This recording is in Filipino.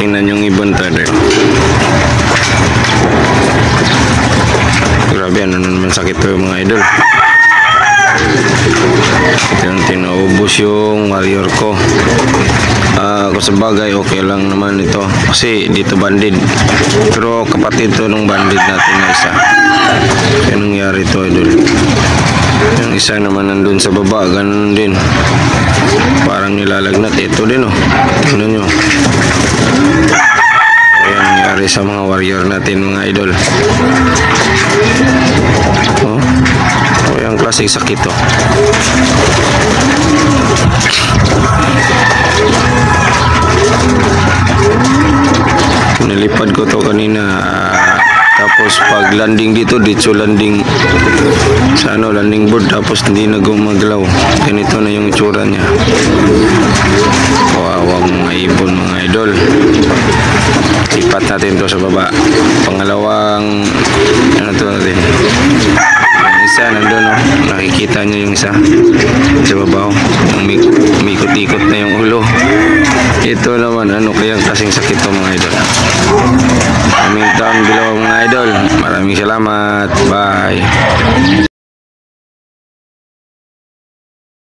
tingnan yung ibon brother. Grabe, ano naman sakit to mga idol. Tinaubos yung warrior ko. Kung sa bagay okay lang naman ito kasi dito banded, pero kapatid to nung banded natin na isa. Kaya nangyari to idol. Yung isa naman nandun sa baba, ganun din, parang nilalagnat. Ito din oh, tingnan nyo. Kaya nangyari sa mga warrior natin mga idol. Oh, kaya ang klaseng sakit to. Nilipad ko to kanina, tapos pag landing dito landing sa landing board, tapos hindi na gumagalaw. Ganito na yung itsura niya. Kawawang mga ibon mga idol. Ipat natin to sa baba. Pangalawang ano to natin, yung isa nandun oh, nakikita nyo yung isa sa baba oh, umikot-ikot na yung ulo. Ito naman, ano kayang kasing sakit to mga idol. Comment down below mga idol. Maraming salamat. Bye.